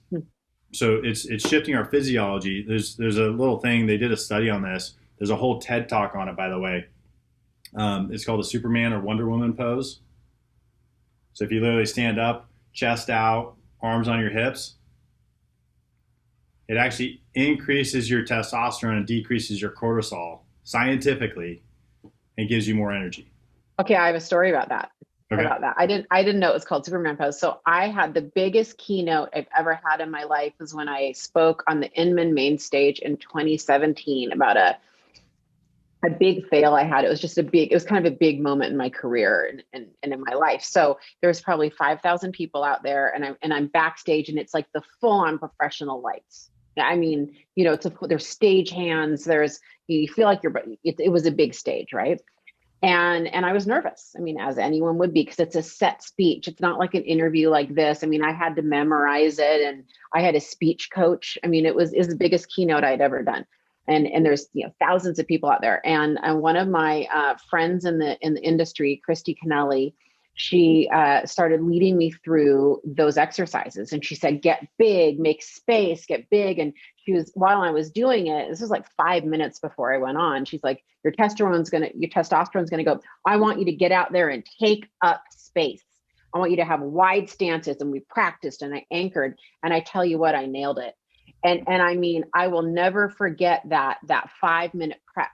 shifting our physiology. There's a little thing, they did a study on this. There's a whole TED talk on it, by the way. It's called the Superman or Wonder Woman pose. So if you literally stand up, chest out, arms on your hips, it actually increases your testosterone and decreases your cortisol scientifically and gives you more energy. Okay, I have a story about that. Okay. I didn't know it was called Superman Pose. So I had the biggest keynote I've ever had in my life was when I spoke on the Inman main stage in 2017 about a big fail I had. It was kind of a big moment in my career and in my life. So there's probably 5,000 people out there and I'm backstage and it's like the full on professional lights. I mean, there's stage hands, you feel like it was a big stage, right? And I was nervous. I mean, as anyone would be, because it's a set speech. It's not like an interview like this. I mean, I had to memorize it and I had a speech coach. I mean, it was the biggest keynote I'd ever done. And there's thousands of people out there. And one of my friends in the industry, Christy Kennelly, she started leading me through those exercises. And she said, get big, make space, get big. And while I was doing it, this was like 5 minutes before I went on. She's like, your testosterone's gonna go. I want you to get out there and take up space. I want you to have wide stances. And we practiced and I anchored. And I tell you what, I nailed it. And I mean, I will never forget that 5 minute prep,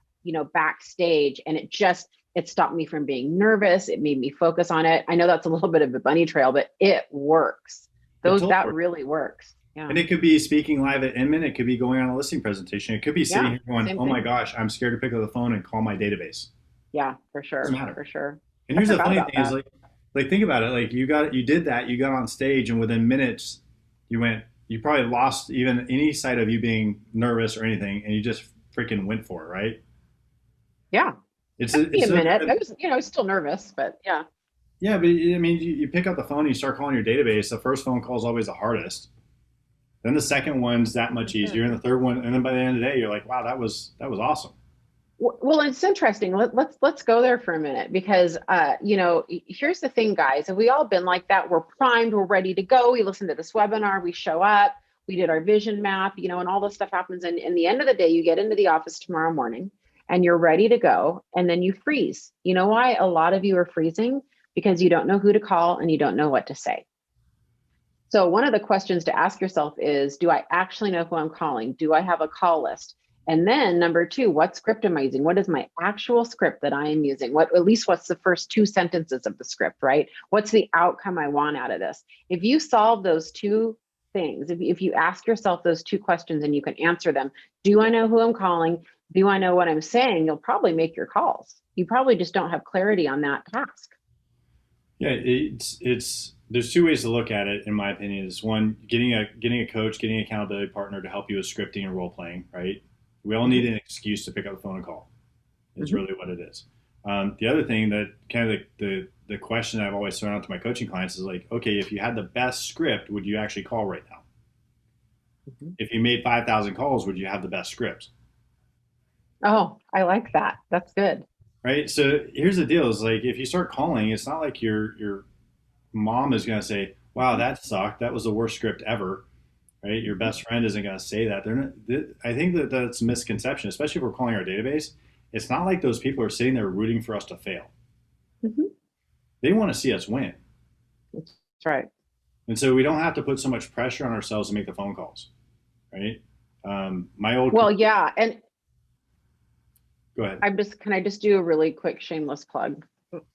backstage. And it stopped me from being nervous. It made me focus on it. I know that's a little bit of a bunny trail, but it works. That really works. Yeah. And it could be speaking live at Inman. It could be going on a listing presentation. It could be sitting here going, oh my gosh, I'm scared to pick up the phone and call my database. Yeah, for sure. Doesn't matter. For sure. And here's the funny thing is like think about it. Like you did that, you got on stage and within minutes you probably lost even any sight of you being nervous or anything. And you just freaking went for it. Right. Yeah. It's a minute. I was still nervous, but yeah. Yeah. But I mean, you pick up the phone, you start calling your database. The first phone call is always the hardest. Then the second one's that much easier, and the third one, and then by the end of the day, you're like, "Wow, that was awesome." Well, it's interesting. Let's go there for a minute because here's the thing, guys. Have we all been like that? We're primed, we're ready to go. We listen to this webinar, we show up, we did our vision map, and all this stuff happens. And in the end of the day, you get into the office tomorrow morning, and you're ready to go, and then you freeze. You know why a lot of you are freezing? Because you don't know who to call and you don't know what to say. So one of the questions to ask yourself is, do I actually know who I'm calling? Do I have a call list? And then number 2, what script am I using? What is my actual script that I am using? What's the first 2 sentences of the script, right? What's the outcome I want out of this? If you solve those 2 things, if you ask yourself those 2 questions and you can answer them, do I know who I'm calling? Do I know what I'm saying? You'll probably make your calls. You probably just don't have clarity on that task. Yeah, there's 2 ways to look at it, in my opinion. Is one, getting a coach, getting an accountability partner to help you with scripting and role playing, right? We all need an excuse to pick up the phone and call. It's really what it is. The other thing that kind of the question I've always thrown out to my coaching clients is like, okay, if you had the best script, would you actually call right now? If you made 5,000 calls, would you have the best script? Oh, I like that. That's good. Right. So here's the deal: is like if you start calling, it's not like your mom is going to say, "Wow, that sucked. That was the worst script ever." Right? Your best friend isn't going to say that. I think that's a misconception, especially if we're calling our database. It's not like those people are sitting there rooting for us to fail. They want to see us win. That's right. And so we don't have to put so much pressure on ourselves to make the phone calls. Right. Yeah. And go ahead. Can I just do a really quick shameless plug?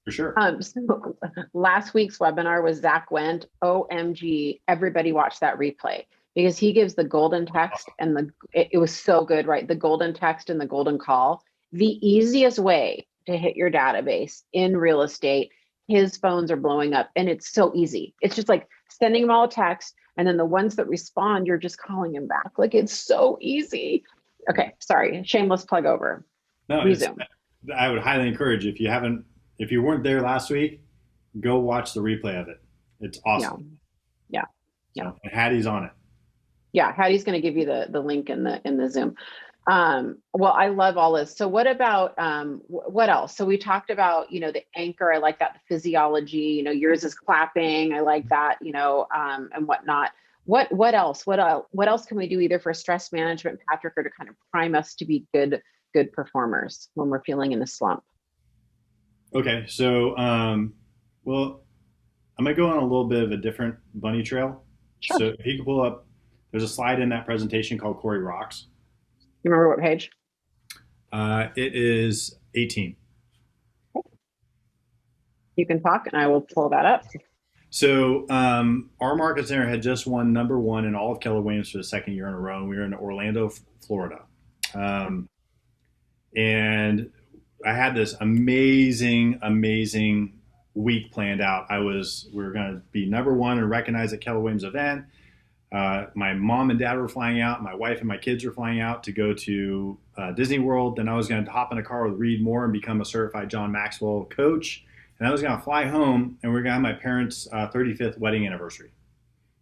For sure. So last week's webinar was Zach Wendt. OMG, everybody watch that replay because he gives the golden text and it was so good, right? The golden text and the golden call. The easiest way to hit your database in real estate, his phones are blowing up and it's so easy. It's just like sending them all a text and then the ones that respond, you're just calling them back. Like it's so easy. Okay, sorry, shameless plug over. No, I would highly encourage if you weren't there last week, go watch the replay of it. It's awesome. Yeah. Yeah. So, and Hattie's on it. Yeah, Hattie's going to give you the link in the Zoom. Well, I love all this. So what about what else? So we talked about, the anchor. I like that, the physiology, yours is clapping. I like that, and whatnot. What else? What else can we do either for stress management, Patrick, or to kind of prime us to be good performers when we're feeling in a slump? Okay, so well, I'm gonna go on a little bit of a different bunny trail. Sure. So if you can pull up, there's a slide in that presentation called Corey Rocks. You remember what page? It is 18. You can talk, and I will pull that up. So our market center had just won #1 in all of Keller Williams for the second year in a row. And we were in Orlando, Florida, and I had this amazing week planned out. We were going to be #1 and recognized at Keller Williams event. My mom and dad were flying out. My wife and my kids were flying out to go to Disney World. Then I was going to hop in a car with Reed Moore and become a certified John Maxwell coach. And I was going to fly home, and we are going to have my parents' 35th wedding anniversary.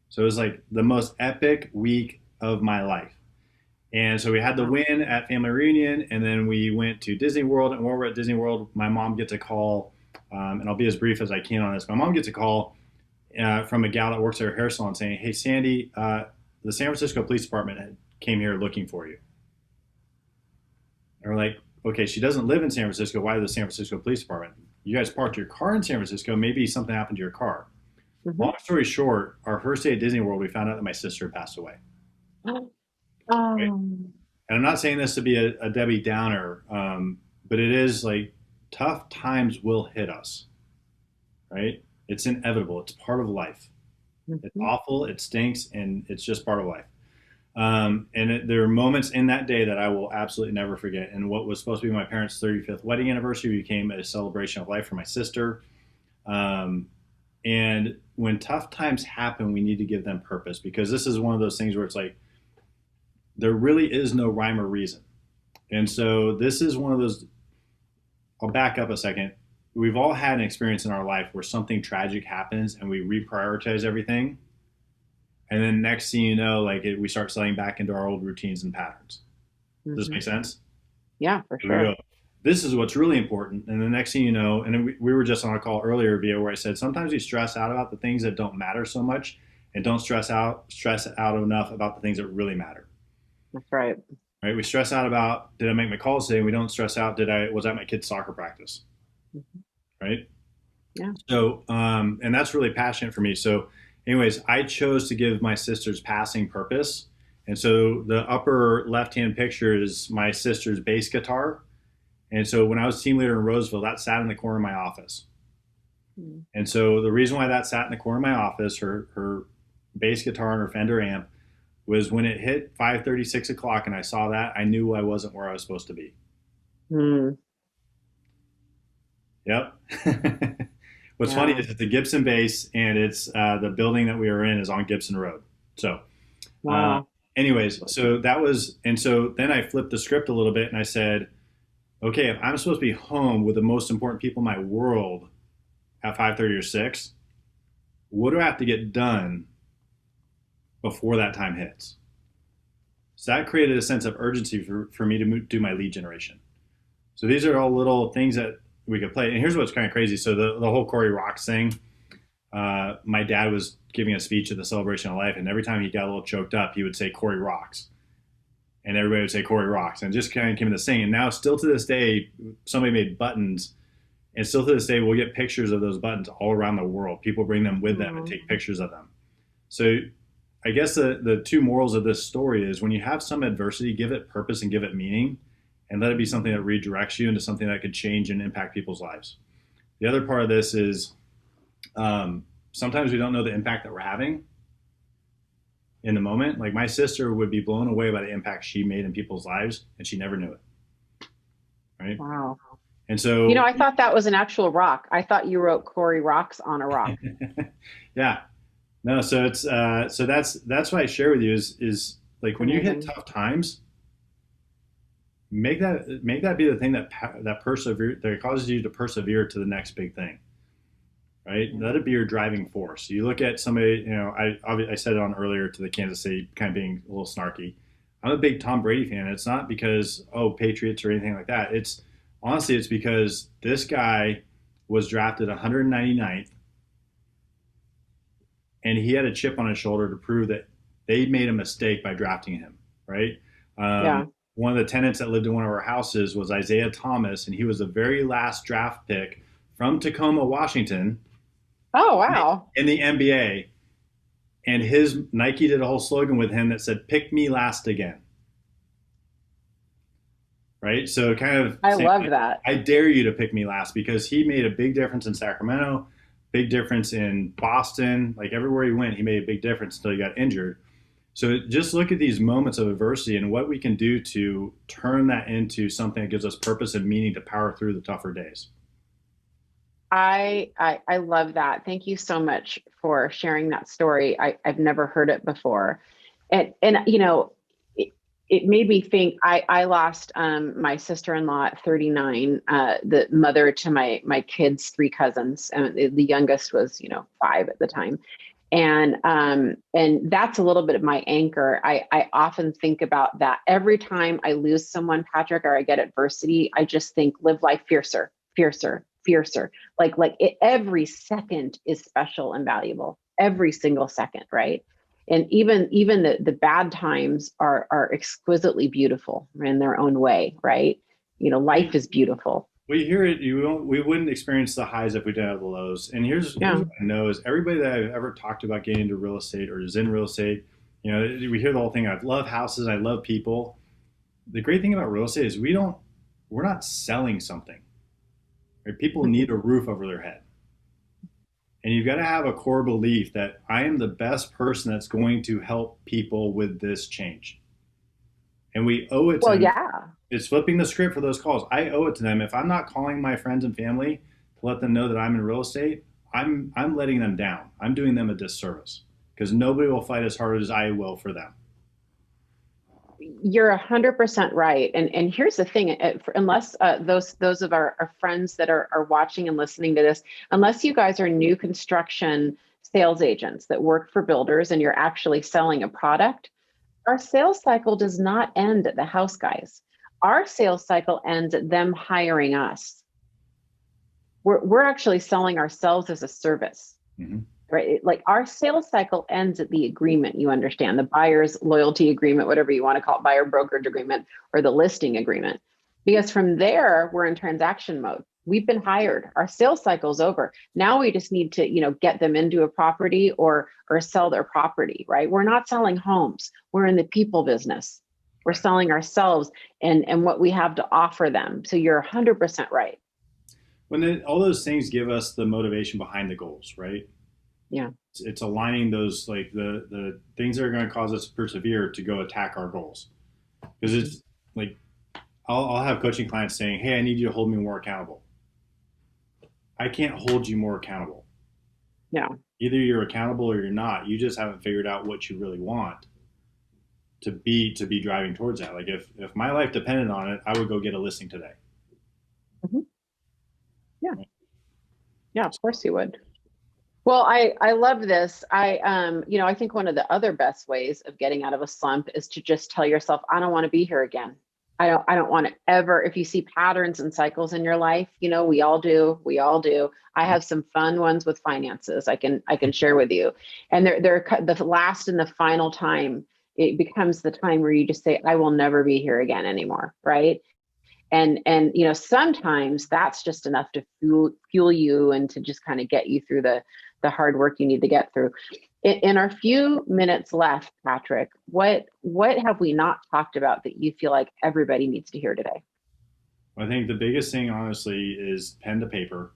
So it was like the most epic week of my life. And so we had the win at family reunion, and then we went to Disney World. And while we're at Disney World, my mom gets a call, and I'll be as brief as I can on this. My mom gets a call from a gal that works at her hair salon saying, "Hey, Sandy, the San Francisco Police Department came here looking for you." And we're like, okay, she doesn't live in San Francisco. Why the San Francisco Police Department? You guys parked your car in San Francisco. Maybe something happened to your car. Mm-hmm. Long story short, our first day at Disney World, we found out that my sister passed away. Right? And I'm not saying this to be a Debbie Downer, but it is like tough times will hit us, right? It's inevitable. It's part of life. Mm-hmm. It's awful. It stinks, and it's just part of life. There are moments in that day that I will absolutely never forget. And what was supposed to be my parents' 35th wedding anniversary became a celebration of life for my sister. And when tough times happen, we need to give them purpose, because this is one of those things where it's like, there really is no rhyme or reason. And so this is one of those, I'll back up a second. We've all had an experience in our life where something tragic happens and we reprioritize everything. And then next thing you know, we start sliding back into our old routines and patterns. Mm-hmm. Does this make sense? Yeah, for sure. This is what's really important. And the next thing you know, and then we were just on a call earlier, Vija, where I said, sometimes we stress out about the things that don't matter so much and don't stress out enough about the things that really matter. That's right. Right. We stress out about, did I make my calls today? We don't stress out, was I at my kid's soccer practice? Mm-hmm. Right. Yeah. So, and that's really passionate for me. So anyways, I chose to give my sister's passing purpose. And so the upper left-hand picture is my sister's bass guitar. And so when I was team leader in Roseville, that sat in the corner of my office. Mm. And so the reason why that sat in the corner of my office, her bass guitar and her Fender amp, was when it hit 5:30, 6 o'clock, and I saw that, I knew I wasn't where I was supposed to be. Mm. Yep. What's funny is it's a Gibson bass, and it's the building that we were in is on Gibson Road. So, wow. Anyways, so that was, and so then I flipped the script a little bit, and I said, okay, if I'm supposed to be home with the most important people in my world at 5:30 or 6, what do I have to get done before that time hits? So that created a sense of urgency for me to do my lead generation. So these are all little things that we could play. And here's what's kind of crazy. So the whole Corey Rocks thing, my dad was giving a speech at the Celebration of Life, and every time he got a little choked up, he would say Corey Rocks. And everybody would say Corey Rocks, and just kind of came into this thing. And now still to this day, somebody made buttons, and still to this day, we'll get pictures of those buttons all around the world. People bring them with them and take pictures of them. So I guess the two morals of this story is, when you have some adversity, give it purpose and give it meaning, and let it be something that redirects you into something that could change and impact people's lives. The other part of this is sometimes we don't know the impact that we're having in the moment. Like my sister would be blown away by the impact she made in people's lives, and she never knew it. Right? Wow. And so, I thought that was an actual rock. I thought you wrote Corey Rocks on a rock. Yeah. No, so it's so that's what I share with you is like, when you hit tough times, make that be the thing that causes you to persevere to the next big thing. right? Let it be your driving force. You look at somebody, I said it on earlier to the Kansas City, kind of being a little snarky. I'm a big Tom Brady fan. It's not because, oh, Patriots or anything like that. It's honestly, it's because this guy was drafted 199th, and he had a chip on his shoulder to prove that they made a mistake by drafting him, right? Yeah. One of the tenants that lived in one of our houses was Isaiah Thomas, and he was the very last draft pick from Tacoma, Washington, Oh, wow. in the NBA. And his Nike did a whole slogan with him that said, "Pick me last again." Right? So kind of I saying, love that. I dare you to pick me last, because he made a big difference in Sacramento, big difference in Boston. Like everywhere he went, he made a big difference until he got injured. So just look at these moments of adversity and what we can do to turn that into something that gives us purpose and meaning to power through the tougher days. I love that. Thank you so much for sharing that story. I've never heard it before. And it made me think. I lost my sister-in-law at 39, the mother to my kids' three cousins. And the youngest was, 5 at the time. And that's a little bit of my anchor. I often think about that every time I lose someone, Patrick, or I get adversity. I just think, live life fiercer, fiercer, fiercer. Every second is special and valuable. Every single second, right? And even the bad times are exquisitely beautiful in their own way, right? Life is beautiful. Well, you hear it. We wouldn't experience the highs if we didn't have the lows. And here's Yeah. what I know is everybody that I've ever talked about getting into real estate or is in real estate, we hear the whole thing. I love houses. I love people. The great thing about real estate is we're not selling something. Right? People need a roof over their head. And you've got to have a core belief that I am the best person that's going to help people with this change. And we owe it to Well, them. yeah. It's flipping the script for those calls. I owe it to them. If I'm not calling my friends and family to let them know that I'm in real estate, I'm letting them down. I'm doing them a disservice, because nobody will fight as hard as I will for them. You're 100% right. And here's the thing, unless those of our friends that are watching and listening to this, unless you guys are new construction sales agents that work for builders and you're actually selling a product, our sales cycle does not end at the house guys. Our sales cycle ends at them hiring us. We're actually selling ourselves as a service. Mm-hmm. Right? Like our sales cycle ends at the agreement, you understand, the buyer's loyalty agreement, whatever you want to call it, buyer brokerage agreement, or the listing agreement. Because from there, we're in transaction mode. We've been hired. Our sales cycle's over. Now we just need to, get them into a property or sell their property, right? We're not selling homes. We're in the people business. We're selling ourselves and what we have to offer them. So you're 100% right. All those things give us the motivation behind the goals, right? Yeah. It's aligning those, like the things that are going to cause us to persevere to go attack our goals. Because it's like, I'll have coaching clients saying, "Hey, I need you to hold me more accountable." I can't hold you more accountable. Yeah. Either you're accountable or you're not. You just haven't figured out what you really want to be driving towards that. Like if my life depended on it, I would go get a listing today. Mm-hmm. Yeah. Yeah, of course you would. Well, I love this. I think one of the other best ways of getting out of a slump is to just tell yourself, I don't want to be here again. I don't want to ever. If you see patterns and cycles in your life, we all do. We all do. I have some fun ones with finances I can share with you. And they're the last and the final time. It becomes the time where you just say, I will never be here again anymore. Right. And sometimes that's just enough to fuel you and to just kind of get you through the hard work you need to get through. In our few minutes left, Patrick, what have we not talked about that you feel like everybody needs to hear today? I think the biggest thing, honestly, is pen to paper.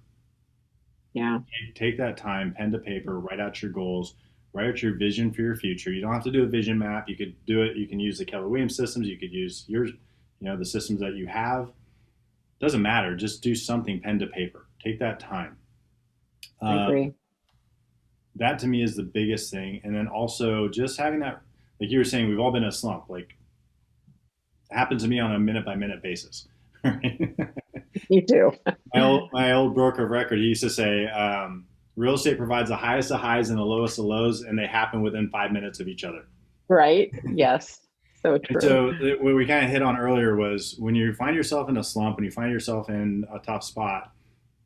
Yeah. Take that time, pen to paper, write out your goals, write out your vision for your future. You don't have to do a vision map. You could do it. You can use the Keller Williams systems. You could use yours, the systems that you have. Doesn't matter. Just do something pen to paper. Take that time. I agree. That to me is the biggest thing. And then also just having that, like you were saying, we've all been in a slump. Like it happens to me on a minute by minute basis. You do. my old broker of record, he used to say, Real estate provides the highest of highs and the lowest of lows, and they happen within 5 minutes of each other. Right. Yes. So And true. so what we kind of hit on earlier was when you find yourself in a slump, when you find yourself in a tough spot,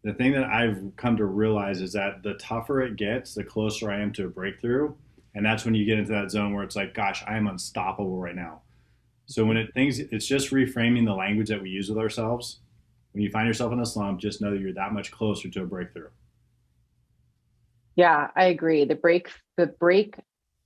the thing that I've come to realize is that the tougher it gets, the closer I am to a breakthrough. And that's when you get into that zone where it's like, gosh, I am unstoppable right now. So when it's just reframing the language that we use with ourselves. When you find yourself in a slump, just know that you're that much closer to a breakthrough. Yeah, I agree.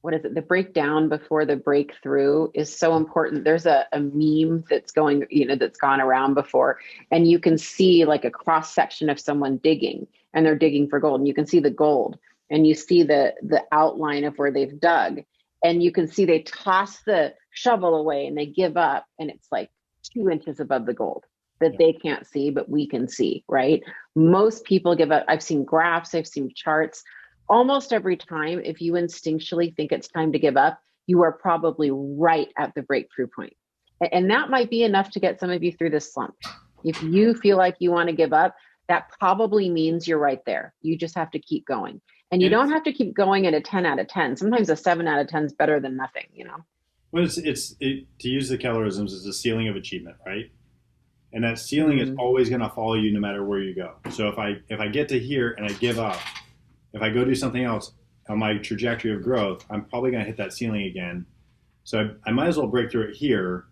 What is it? The breakdown before the breakthrough is so important. There's a meme that's going, that's gone around before, and you can see like a cross section of someone digging, and they're digging for gold, and you can see the gold, and you see the outline of where they've dug, and you can see they toss the shovel away and they give up, and it's like 2 inches above the gold that Yeah. they can't see, but we can see, right? Most people give up. I've seen graphs, I've seen charts. Almost every time, if you instinctually think it's time to give up, you are probably right at the breakthrough point. And that might be enough to get some of you through this slump. If you feel like you want to give up, that probably means you're right there. You just have to keep going. And you don't have to keep going at a 10 out of 10. Sometimes a 7 out of 10 is better than nothing, Well, to use the Kellerisms, it's a ceiling of achievement, right? And that ceiling is always going to follow you no matter where you go. So if I get to here and I give up, if I go do something else on my trajectory of growth, I'm probably going to hit that ceiling again. So I might as well break through it here,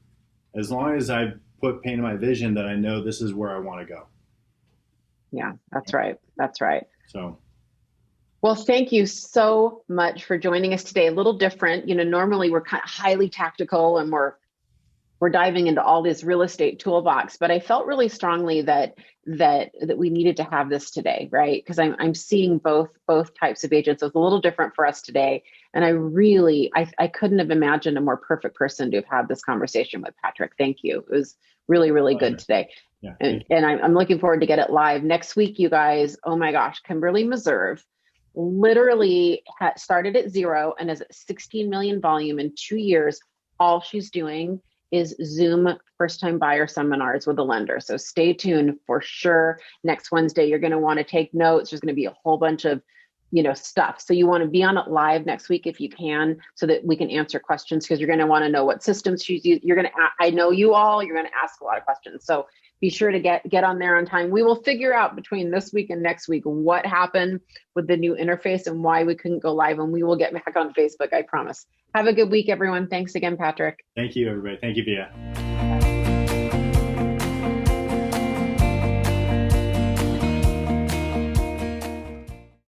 as long as I put paint in my vision that I know this is where I want to go. Yeah, that's right. That's right. So, well, thank you so much for joining us today. A little different. Normally we're kind of highly tactical and we're diving into all this real estate toolbox, but I felt really strongly that we needed to have this today, right? Because I'm seeing both types of agents. It was a little different for us today, and I couldn't have imagined a more perfect person to have had this conversation with, Patrick. Thank you. It was really, really good today. Yeah, and I'm looking forward to get it live next week, you guys. Oh my gosh, Kimberly Meserve literally started at 0 and is at 16 million volume in 2 years. All she's doing is Zoom first-time buyer seminars with a lender. So stay tuned for sure. Next Wednesday, you're going to want to take notes. There's going to be a whole bunch of, stuff. So you want to be on it live next week if you can, so that we can answer questions, because you're going to want to know what systems she's using. I know you're going to ask a lot of questions. So be sure to get on there on time. We will figure out between this week and next week what happened with the new interface and why we couldn't go live, and we will get back on Facebook, I promise. Have a good week, everyone. Thanks again, Patrick. Thank you, everybody. Thank you, Vija.